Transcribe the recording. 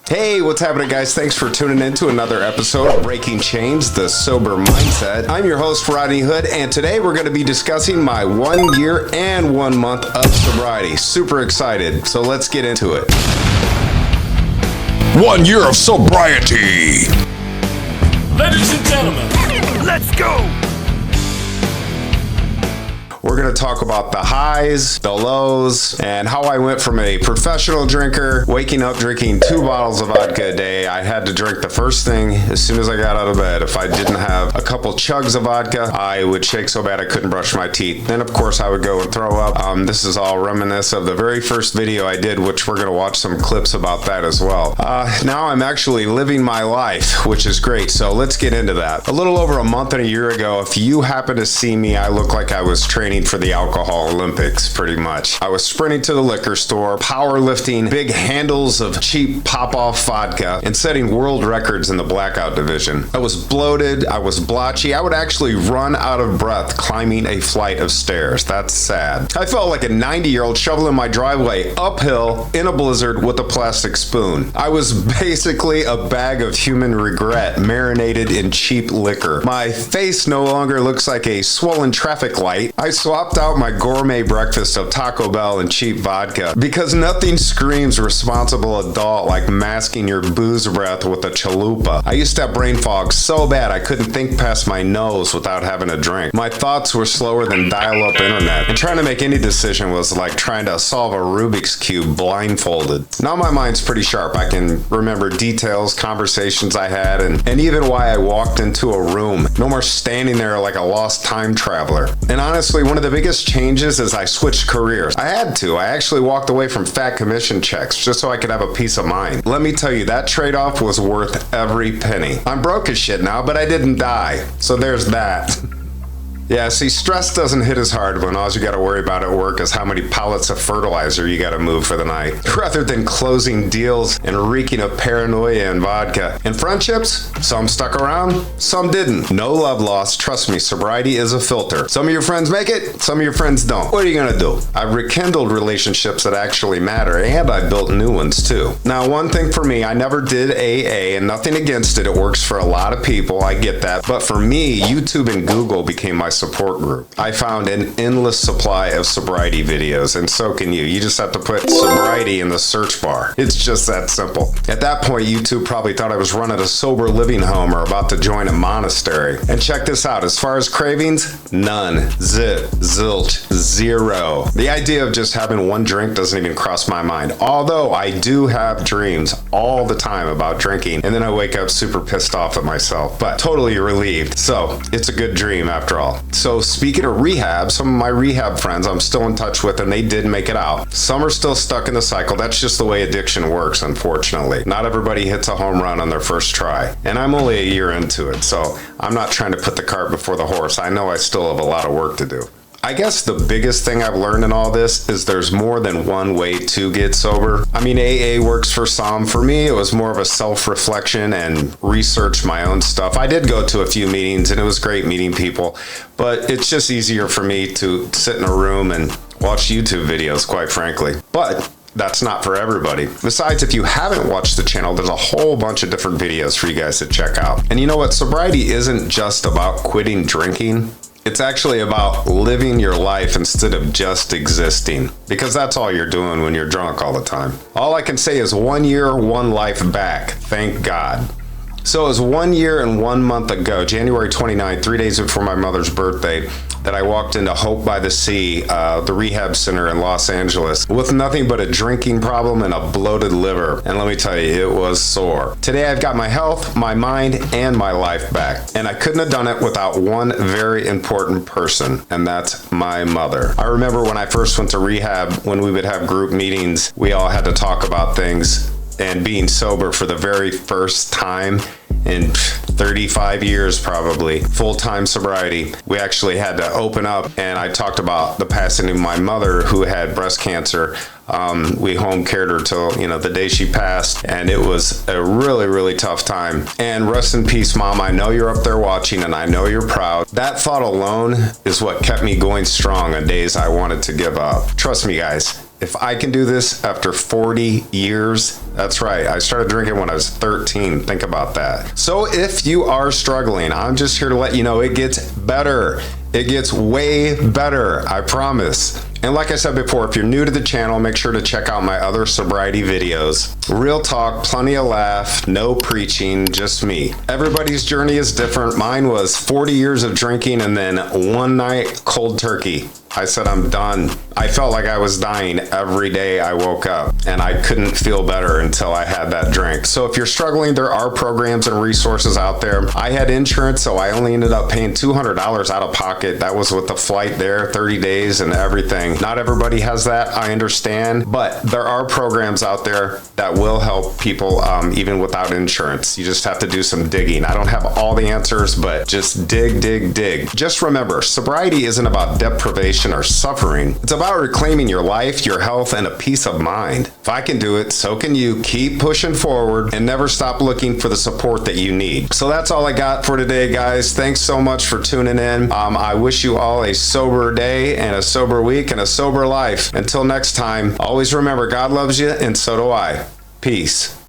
Hey, what's happening, guys? Thanks for tuning in to another episode of Breaking Chains, the Sober Mindset. I'm your host, Rodney Hood, and today we're going to be discussing my 1 year and 1 month of sobriety. Super excited, so let's get into it. 1 year of sobriety. Ladies and gentlemen, let's go! We're going to talk about the highs, the lows, and how I went from a professional drinker, waking up drinking 2 bottles of vodka a day. I had to drink the first thing as soon as I got out of bed. If I didn't have a couple chugs of vodka, I would shake so bad I couldn't brush my teeth. Then, of course, I would go and throw up. This is all reminiscent of the very first video I did, which we're going to watch some clips about that as well. Now I'm actually living my life, which is great. So let's get into that. A little over a month and a year ago, if you happen to see me, I look like I was training for the Alcohol Olympics, pretty much. I was sprinting to the liquor store, powerlifting big handles of cheap pop-off vodka, and setting world records in the blackout division. I was bloated, I was blotchy, I would actually run out of breath climbing a flight of stairs. That's sad. I felt like a 90-year-old shoveling my driveway uphill in a blizzard with a plastic spoon. I was basically a bag of human regret marinated in cheap liquor. My face no longer looks like a swollen traffic light. I swapped out my gourmet breakfast of Taco Bell and cheap vodka because nothing screams responsible adult like masking your booze breath with a chalupa. I used to have brain fog so bad I couldn't think past my nose without having a drink. My thoughts were slower than dial-up internet, and trying to make any decision was like trying to solve a Rubik's Cube blindfolded. Now my mind's pretty sharp. I can remember details, conversations I had, and even why I walked into a room. No more standing there like a lost time traveler. And honestly, one of the biggest changes is I switched careers. I had to. I actually walked away from fat commission checks just so I could have a peace of mind. Let me tell you, that trade-off was worth every penny. I'm broke as shit now, but I didn't die. So there's that. Yeah, see, stress doesn't hit as hard when all you gotta worry about at work is how many pallets of fertilizer you gotta move for the night, rather than closing deals and reeking of paranoia and vodka. And friendships, some stuck around, some didn't. No love lost. Trust me, sobriety is a filter. Some of your friends make it, some of your friends don't. What are you gonna do? I've rekindled relationships that actually matter, and I built new ones too. Now, one thing for me, I never did AA, and nothing against it. It works for a lot of people, I get that. But for me, YouTube and Google became my support group. I found an endless supply of sobriety videos, and so can you. You just have to put sobriety in the search bar. It's just that simple. At that point, YouTube probably thought I was running a sober living home or about to join a monastery. And check this out. As far as cravings, none. Zip. Zilch. Zero. The idea of just having one drink doesn't even cross my mind. Although I do have dreams all the time about drinking, and then I wake up super pissed off at myself, but totally relieved. So it's a good dream after all. So speaking of rehab, some of my rehab friends I'm still in touch with, and they did make it out. Some are still stuck in the cycle. That's just the way addiction works, unfortunately. Not everybody hits a home run on their first try. And I'm only a year into it, so I'm not trying to put the cart before the horse. I know I still have a lot of work to do. I guess the biggest thing I've learned in all this is there's more than one way to get sober. I mean, AA works for some. For me, it was more of a self-reflection and research my own stuff. I did go to a few meetings, and it was great meeting people, but it's just easier for me to sit in a room and watch YouTube videos, quite frankly. But that's not for everybody. Besides, if you haven't watched the channel, there's a whole bunch of different videos for you guys to check out. And you know what? Sobriety isn't just about quitting drinking. It's actually about living your life instead of just existing, because that's all you're doing when you're drunk all the time. All I can say is 1 year, 1 life back. Thank God. So it was 1 year and 1 month ago, January 29th, 3 days before my mother's birthday, that I walked into Hope by the Sea, the rehab center in Los Angeles, with nothing but a drinking problem and a bloated liver. And let me tell you, it was sore. Today I've got my health, my mind, and my life back. And I couldn't have done it without one very important person, and that's my mother. I remember when I first went to rehab, when we would have group meetings, we all had to talk about things, and being sober for the very first time in 35 years, probably, full-time sobriety, we actually had to open up, and I talked about the passing of my mother, who had breast cancer. We home cared her till, the day she passed, and it was a really, really tough time. And rest in peace, Mom. I know you're up there watching, and I know you're proud. That thought alone is what kept me going strong on days I wanted to give up. Trust me, guys. If I can do this after 40 years, that's right. I started drinking when I was 13. Think about that. So if you are struggling, I'm just here to let you know it gets better. It gets way better, I promise. And like I said before, if you're new to the channel, make sure to check out my other sobriety videos. Real talk, plenty of laugh, no preaching, just me. Everybody's journey is different. Mine was 40 years of drinking and then one night cold turkey. I said, I'm done. I felt like I was dying every day I woke up, and I couldn't feel better until I had that drink. So if you're struggling, there are programs and resources out there. I had insurance, so I only ended up paying $200 out of pocket. That was with the flight there, 30 days and everything. Not everybody has that, I understand, but there are programs out there that will help people even without insurance. You just have to do some digging. I don't have all the answers, but just dig, dig, dig. Just remember, sobriety isn't about deprivation or suffering. It's about reclaiming your life, your health, and a peace of mind. If I can do it, so can you. Keep pushing forward and never stop looking for the support that you need. So that's all I got for today, guys. Thanks so much for tuning in. I wish you all a sober day and a sober week and a sober life. Until next time, always remember God loves you and so do I. Peace.